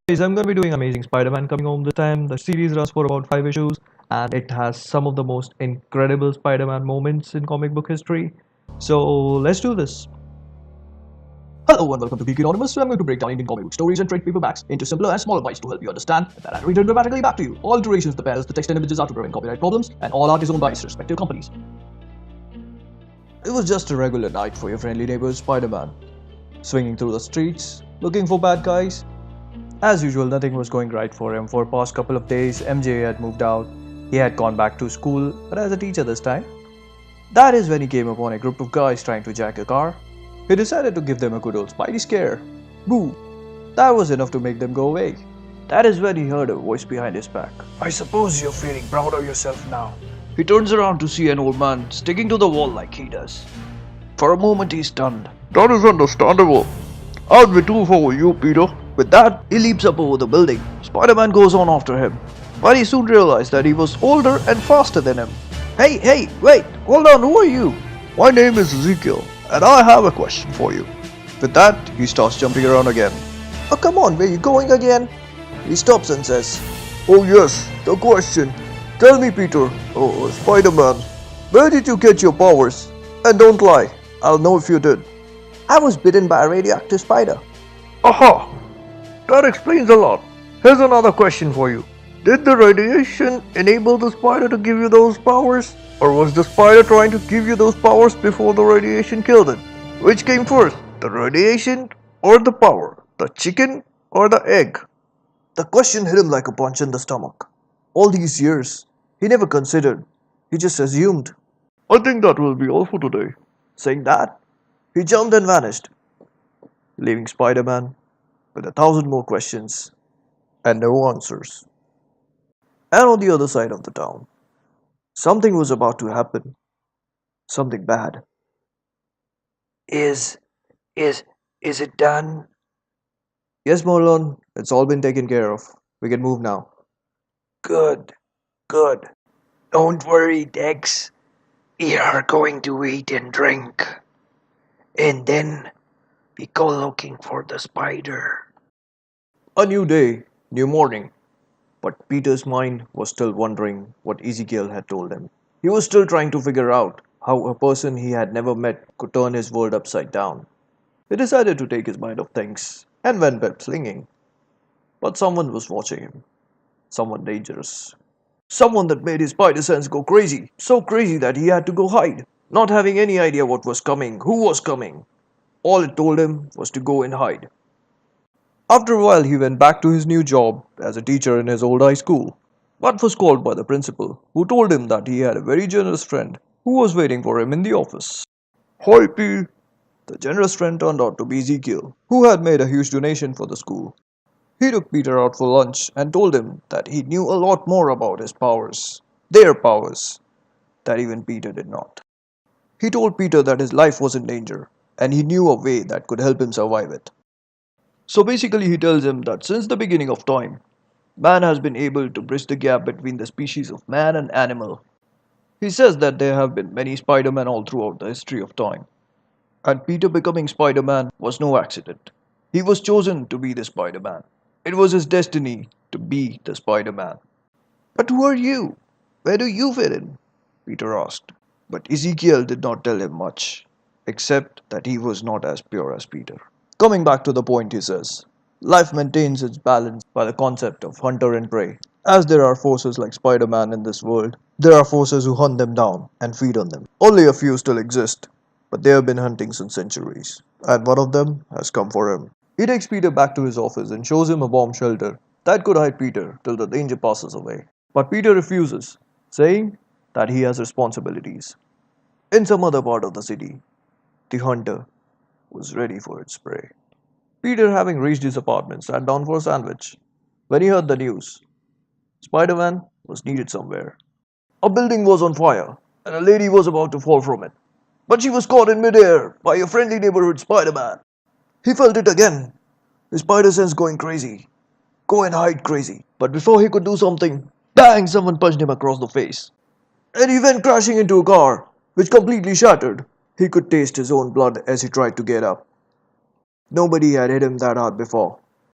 Guys, I'm gonna be doing Amazing Spider-Man Coming Home this time. The series runs for about 5 issues and it has some of the most incredible Spider-Man moments in comic book history. So let's do this. Hello and welcome to Geek Anonymous, where I'm going to break down Indian comic book stories and trade paperbacks into simpler and smaller bites to help you understand and then return dramatically back to you. All iterations the pairs, the text and images are to prevent copyright problems, and all art is owned by its respective companies. It was just a regular night for your friendly neighbor Spider-Man. Swinging through the streets, looking for bad guys. As usual, nothing was going right for him. For past couple of days, MJ had moved out. He had gone back to school, but as a teacher this time. That is when he came upon a group of guys trying to jack a car. He decided to give them a good old Spidey scare. Boo! That was enough to make them go away. That is when he heard a voice behind his back. I suppose you're feeling proud of yourself now. He turns around to see an old man sticking to the wall like he does. For a moment he's stunned. That is understandable. I'd be too for you, Peter. With that, he leaps up over the building. Spider-Man goes on after him, but he soon realized that he was older and faster than him. Hey, wait, hold on, who are you? My name is Ezekiel, and I have a question for you. With that, he starts jumping around again. Oh, come on, where are you going again? He stops and says, Oh yes, the question. Tell me, Peter, Spider-Man, where did you get your powers? And don't lie, I'll know if you did. I was bitten by a radioactive spider. Aha! That explains a lot. Here's another question for you. Did the radiation enable the spider to give you those powers? Or was the spider trying to give you those powers before the radiation killed it? Which came first, the radiation or the power? The chicken or the egg? The question hit him like a punch in the stomach. All these years, he never considered. He just assumed. I think that will be all for today. Saying that, he jumped and vanished, leaving Spider-Man with 1,000 more questions and no answers. And on the other side of the town, something was about to happen. Something bad. Is it done? Yes, Marlon, it's all been taken care of. We can move now. Good. Don't worry, Dex. We are going to eat and drink. And then we go looking for the spider. A new day, new morning. But Peter's mind was still wondering what Ezekiel had told him. He was still trying to figure out how a person he had never met could turn his world upside down. He decided to take his mind off things and went web slinging. But someone was watching him. Someone dangerous. Someone that made his spider sense go crazy. So crazy that he had to go hide. Not having any idea what was coming, who was coming. All it told him was to go and hide. After a while, he went back to his new job as a teacher in his old high school, but was called by the principal, who told him that he had a very generous friend who was waiting for him in the office. Hi, P. The generous friend turned out to be Ezekiel, who had made a huge donation for the school. He took Peter out for lunch and told him that he knew a lot more about his powers, their powers, that even Peter did not. He told Peter that his life was in danger, and he knew a way that could help him survive it. So basically he tells him that since the beginning of time, man has been able to bridge the gap between the species of man and animal. He says that there have been many Spider-Man all throughout the history of time. And Peter becoming Spider-Man was no accident. He was chosen to be the Spider-Man. It was his destiny to be the Spider-Man. But who are you? Where do you fit in? Peter asked. But Ezekiel did not tell him much, except that he was not as pure as Peter. Coming back to the point, he says, life maintains its balance by the concept of hunter and prey. As there are forces like Spider-Man in this world, there are forces who hunt them down and feed on them. Only a few still exist, but they have been hunting since centuries, and one of them has come for him. He takes Peter back to his office and shows him a bomb shelter that could hide Peter till the danger passes away. But Peter refuses, saying that he has responsibilities. In some other part of the city, the hunter was ready for its prey. Peter, having reached his apartment, sat down for a sandwich. When he heard the news, Spider-Man was needed somewhere. A building was on fire, and a lady was about to fall from it. But she was caught in midair by a friendly neighborhood Spider-Man. He felt it again, his spider sense going crazy. Go and hide crazy. But before he could do something, bang, someone punched him across the face. And he went crashing into a car, which completely shattered. He could taste his own blood as he tried to get up. Nobody had hit him that hard before.